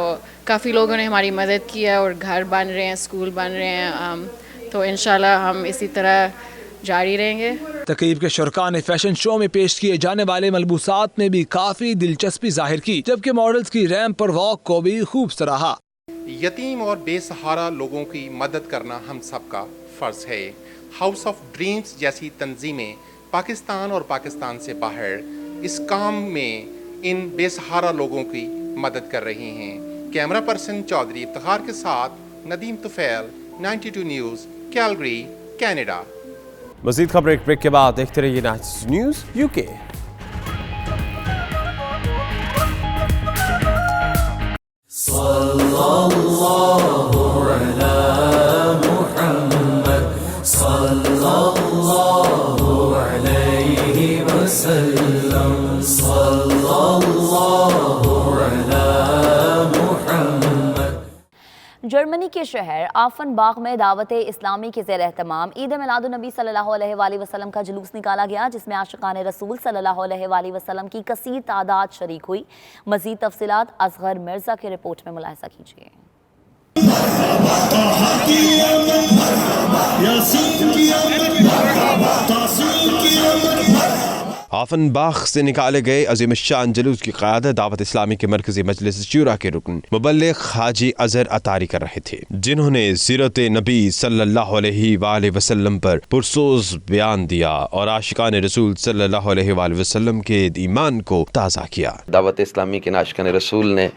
S27: काफ़ी लोगों ने हमारी मदद की है और घर बन रहे हैं, स्कूल बन रहे हैं। तो इंशाल्लाह हम इसी तरह जारी रहेंगे।
S7: तकरीब के शुरका ने फैशन शो में पेश किए जाने वाले मलबूसात में भी काफ़ी दिलचस्पी जाहिर की, जबकि मॉडल्स की रैंप पर वॉक को भी खूब सराहा।
S29: यतीम और बेसहारा लोगों की मदद करना हम सबका फ़र्ज़ है। हाउस ऑफ ड्रीम्स जैसी तंजीमें पाकिस्तान और पाकिस्तान से बाहर इस काम में इन बेसहारा लोगों की मदद कर रही हैं। कैमरा पर्सन चौधरी इफ्तिखार के साथ Nadeem Tufail, 92 news, Calgary, Canada.
S1: मज़ीद खबरें एक ब्रेक के बाद देखते रहिए न्यूज़ UK।
S2: जर्मनी के शहर आफनबाग में दावत इस्लामी के ज़ेर एहतमाम ईद मिलादुन्नबी सल्लल्लाहु अलैहि वसल्लम का जुलूस निकाला गया, जिसमें आशिकान रसूल सल्लल्लाहु अलैहि वसल्लम की कसीर तादाद शरीक हुई। मज़ीद तफसीलात असगर मिर्ज़ा की रिपोर्ट में मुलाहिज़ा कीजिए।
S4: आफनबाग से निकाले गए अजीम शान जुलूस की क़यादत दावत इस्लामी के मरकज़ी मजलिस शूरा के रुकन मुबल्लिग़ हाजी अज़हर अतारी कर रहे थे, जिन्होंने सीरत नबी सल्लल्लाहु अलैहि वसल्लम पर पुरसोज़ बयान दिया और आशिकान रसूल सल्लल्लाहु अलैहि वसल्लम के ईमान को ताज़ा किया।
S30: दावत इस्लामी के आशिकान रसूल ने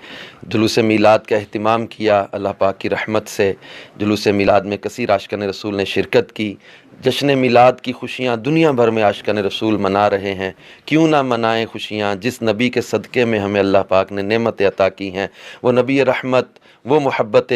S30: जुलूस मीलाद का अहतमाम किया। अल्लाह पाक की रहमत से जुलूस मीलाद में कसीर आशिकान रसूल ने शिरकत की। जश्न मिलाद की खुशियाँ दुनिया भर में आशिकान रसूल मना रहे हैं। क्यों ना मनाएं खुशियाँ जिस नबी के सदक़े में हमें अल्लाह पाक ने नेमत अता की हैं। वो नबी रहमत, वो मोहब्बत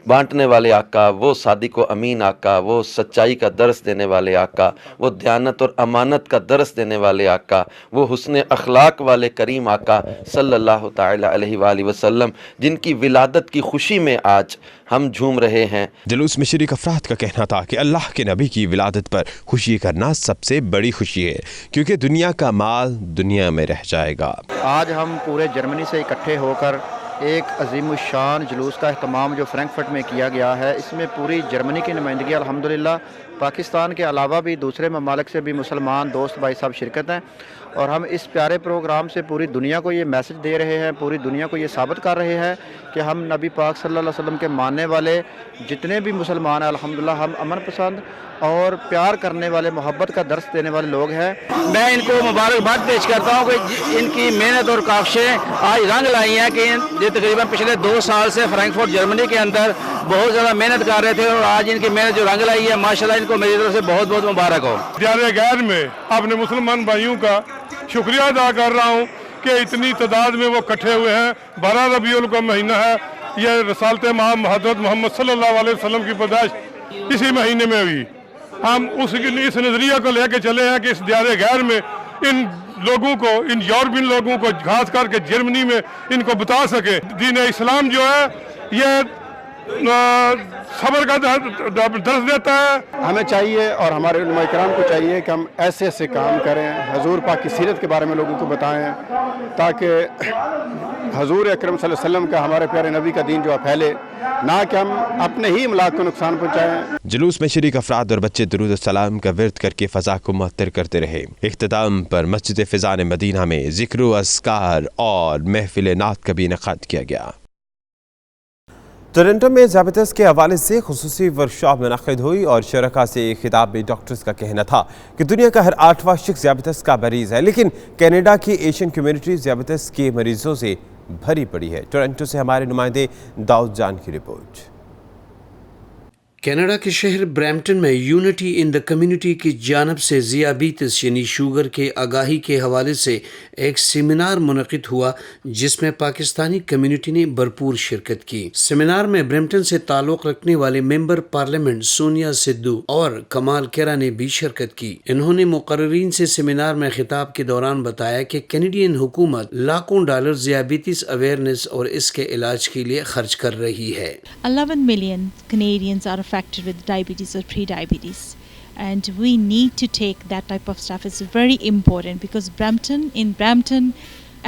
S30: बांटने वाले आका, वो सादिक व अमीन आका, वो सच्चाई का दर्स देने वाले आका, वो दयानत और अमानत का दर्स देने वाले आका, वो हुस्न अखलाक वाले करीम आका सल्लल्लाहु ताला अलैहि वसल्लम, जिनकी विलादत की खुशी में आज हम झूम रहे हैं।
S4: जुलूस में शरीक अफराद का कहना था कि अल्लाह के नबी की विलादत पर खुशी करना सबसे बड़ी खुशी है, क्योंकि दुनिया का माल दुनिया में रह जाएगा।
S6: आज हम पूरे जर्मनी से इकट्ठे होकर एक अजीम शान जुलूस का अहतमाम जो फ्रैंकफर्ट में किया गया है, इसमें पूरी जर्मनी की नुमाइंदगी अल्हम्दुलिल्लाह, पाकिस्तान के अलावा भी दूसरे ममालिक से भी मुसलमान दोस्त भाई साहब शिरकत हैं, और हम इस प्यारे प्रोग्राम से पूरी दुनिया को ये मैसेज दे रहे हैं, पूरी दुनिया को ये साबित कर रहे हैं कि हम नबी पाक सल्लल्लाहु अलैहि वसल्लम के मानने वाले जितने भी मुसलमान हैं अल्हम्दुलिल्लाह हम अमन पसंद और प्यार करने वाले, मोहब्बत का दर्स देने वाले लोग हैं।
S9: मैं इनको मुबारकबाद पेश करता हूँ कि इनकी मेहनत और काविशें आज रंग लाई हैं कि ये तकरीबन पिछले 2 साल से फ्रैंकफर्ट जर्मनी के अंदर बहुत ज़्यादा मेहनत कर रहे थे, और आज इनकी मेहनत जो रंग लाई है माशाल्लाह, इनको मेरी तरफ से बहुत बहुत मुबारक हो।
S11: दियारे गैर में अपने मुसलमान भाइयों का शुक्रिया अदा कर रहा हूँ कि इतनी तादाद में वो इकट्ठे हुए हैं। 12 रबीउल का महीना है, यह रसालत माम हज़रत मोहम्मद सल्लल्लाहु अलैहि वसल्लम की पैदाइश इसी महीने में हुई। हम इस नज़रिया को लेके चले हैं कि इस दियारे गैर में इन लोगों को, इन यूरोपियन लोगों को खास करके जर्मनी में इनको बता सके दीन इस्लाम जो है ये सब्र का दर्स देता है।
S12: हमें चाहिए और हमारे उलमा किराम को चाहिए कि हम ऐसे ऐसे काम करें, हजूर पाक की सीरत के बारे में लोगों को बताएं, ताकि हजूर अकरम सल्लल्लाहु अलैहि वसल्लम का, हमारे प्यारे नबी का दीन जो है फैले, ना कि हम अपने ही इमलाक को नुकसान पहुँचाएं।
S4: जुलूस में शरीक अफराद और बच्चे दुरूद और सलाम का विर्द करके फ़ज़ा को मुअत्तर करते रहे। इख्तिताम पर मस्जिद फ़िज़ान मदीना में ज़िक्र अस्कार और महफिल नात का भी इनेकाद किया गया।
S1: टोरंटो में ज़ाबितस के हवाले से खुसूसी वर्कशॉप मुनक़िद हुई और शरका से एक खिताब में डॉक्टर्स का कहना था कि दुनिया का हर 8वां शख्स ज़ाबितस का मरीज़ है, लेकिन कनाडा की एशियन कम्युनिटी ज़ाबितस के मरीज़ों से भरी पड़ी है। टोरंटो से हमारे नुमाइंदे दाऊद जान की रिपोर्ट।
S13: कनाडा के शहर ब्रैम्पटन में यूनिटी इन द कम्युनिटी की जानब से ज़ियाबीतिस यानी शुगर के आगाही के हवाले से एक सेमिनार मुनक़िद हुआ, जिसमें पाकिस्तानी कम्युनिटी ने भरपूर शिरकत की। सेमिनार में ब्रैम्पटन से ताल्लुक़ रखने वाले मेंबर पार्लियामेंट सोनिया सिद्धू और कमाल केरा ने भी शिरकत की। इन्होंने मुक़र्रीन से सेमिनार में खिताब के दौरान बताया कि कैनेडियन हुकूमत लाखों डॉलर ज़ियाबीतिस अवेयरनेस और इसके इलाज के लिए खर्च कर रही है।
S14: 11 million Canadians are affected with diabetes or pre-diabetes, and we need to take that type of stuff. It's very important because in Brampton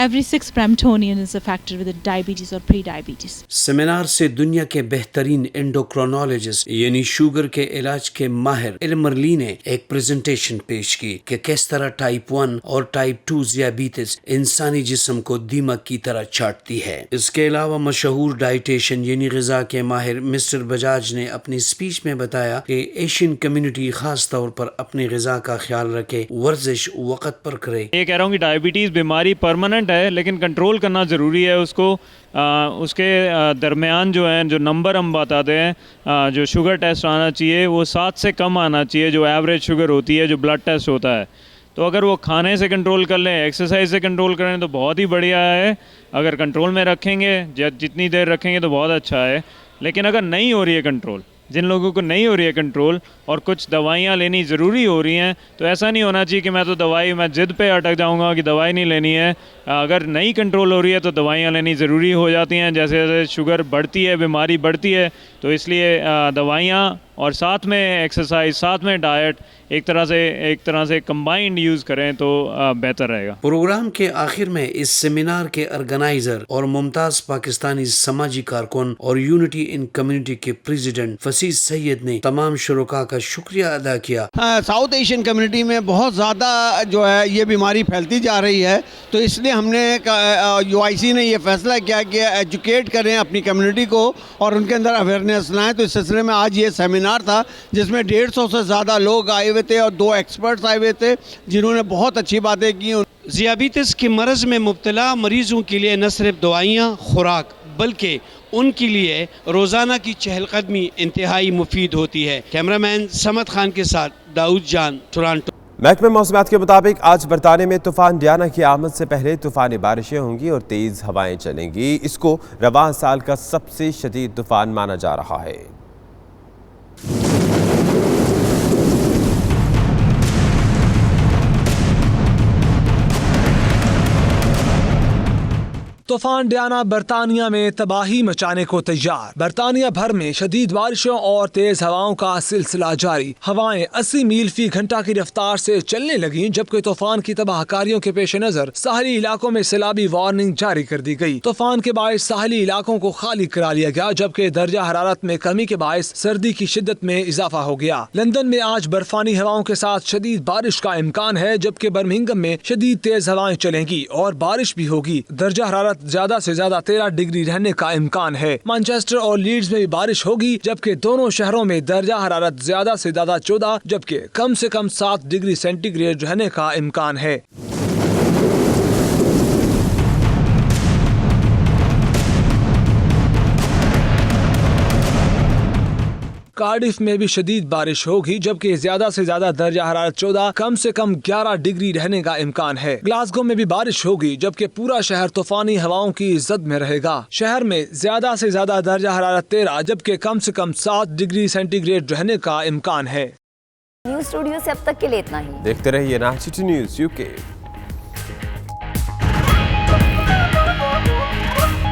S14: every 6th Bramptonian is affected with diabetes or pre-diabetes.
S13: Seminar से दुनिया के बेहतरीन endocrinologist यानी sugar के इलाज के माहिर इल्मरली ने एक प्रेजेंटेशन पेश की कि किस तरह टाइप 1 और टाइप 2 ज़ियाबीतिस इंसानी जिस्म को दीमक की तरह चाटती है। इसके अलावा मशहूर डाइटिशियन यानी ग़िज़ा के माहिर मिस्टर बजाज ने अपनी स्पीच में बताया कि एशियन कम्युनिटी खास तौर पर अपनी ग़िज़ा का ख्याल रखे, वर्जिश वक़्त पर करे।
S15: ये कह रहा हूँ कि डायबिटीज़ बीमारी परमानेंट है, लेकिन कंट्रोल करना ज़रूरी है उसको। उसके दरमियान जो है, जो नंबर हम बताते हैं, जो शुगर टेस्ट आना चाहिए वो 7 से कम आना चाहिए, जो एवरेज शुगर होती है, जो ब्लड टेस्ट होता है। तो अगर वो खाने से कंट्रोल कर लें, एक्सरसाइज से कंट्रोल करें तो बहुत ही बढ़िया है। अगर कंट्रोल में रखेंगे, जितनी देर रखेंगे तो बहुत अच्छा है। लेकिन अगर नहीं हो रही है कंट्रोल, जिन लोगों को नहीं हो रही है कंट्रोल और कुछ दवाइयाँ लेनी ज़रूरी हो रही हैं, तो ऐसा नहीं होना चाहिए कि मैं ज़िद पे अटक जाऊँगा कि दवाई नहीं लेनी है। अगर नहीं कंट्रोल हो रही है तो दवाइयाँ लेनी ज़रूरी हो जाती हैं। जैसे जैसे शुगर बढ़ती है, बीमारी बढ़ती है, तो इसलिए दवाइयाँ और साथ में एक्सरसाइज, साथ में डाइट एक तरह से कंबाइंड यूज़ करें तो बेहतर रहेगा।
S13: प्रोग्राम के आखिर में इस सेमिनार के ऑर्गेनाइजर और मुमताज़ पाकिस्तानी समाजी कारकुन और यूनिटी इन कम्युनिटी के प्रेसिडेंट फसीस सैयद ने तमाम शुरका का शुक्रिया अदा किया।
S18: साउथ एशियन कम्युनिटी में बहुत ज़्यादा जो है ये बीमारी फैलती जा रही है, तो इसलिए हमने UIC ने ये फैसला किया कि एजुकेट करें अपनी कम्युनिटी को और उनके अंदर अवेयरनेस लाएँ। तो इस सिलसिले में आज ये सेमिनार था जिसमें 150 से ज़्यादा लोग आए हुए थे और 2 एक्सपर्ट्स आए हुए थे जिन्होंने बहुत अच्छी बातें की।
S17: ज़ियाबीतिस के मरज़ में मुब्तला मरीज़ों के लिए न सिर्फ दवाइयाँ, खुराक, बल्कि उनके लिए रोज़ाना की चहलकदमी इंतहाई मुफीद होती है। कैमरामैन समद खान के साथ दाऊद जान, टोरंटो।
S1: महकमे मौसमियात के मुताबिक आज बरतानिया में तूफान डियाना की आमद से पहले तूफानी बारिशें होंगी और तेज़ हवाएं चलेंगी। इसको रवां साल का सबसे शदीद तूफान माना जा रहा है।
S7: तूफान डियाना बरतानिया में तबाही मचाने को तैयार। बरतानिया भर में शदीद बारिशों और तेज हवाओं का सिलसिला जारी। हवाएं 80 मील फी घंटा की रफ्तार से चलने लगी, जबकि तूफान की तबाहकारियों के पेश नजर साहली इलाकों में सैलाबी वार्निंग जारी कर दी गई। तूफान के बायस साहली इलाकों को खाली करा लिया गया, जबकि दर्जा हरारत में कमी के बायस सर्दी की शिद्दत में इजाफा हो गया। लंदन में आज बर्फानी हवाओं के साथ शदीद बारिश का इम्कान है, जबकि बर्मिंघम में शदीद तेज हवाएं चलेंगी और बारिश भी होगी। दर्जा हरारत ज्यादा से ज्यादा 13 डिग्री रहने का इम्कान है। मैनचेस्टर और लीड्स में भी बारिश होगी, जबकि दोनों शहरों में दर्जा हरारत ज्यादा से ज्यादा 14 जबकि कम से कम 7 डिग्री सेंटीग्रेड रहने का इम्कान है। कार्डिफ में भी शदीद बारिश होगी, जबकि ज्यादा से ज्यादा दर्जा हरारत 14 कम से कम 11 डिग्री रहने का इम्कान है। ग्लासगो में भी बारिश होगी, जबकि पूरा शहर तूफानी हवाओं की जद में रहेगा। शहर में ज्यादा से ज्यादा दर्जा हरारत 13 जबकि कम से कम 7 डिग्री सेंटीग्रेड रहने का इम्कान है।
S2: न्यूज़ स्टूडियो से अब तक के लिए इतना ही।
S1: देखते रहिए 92 न्यूज़ UK।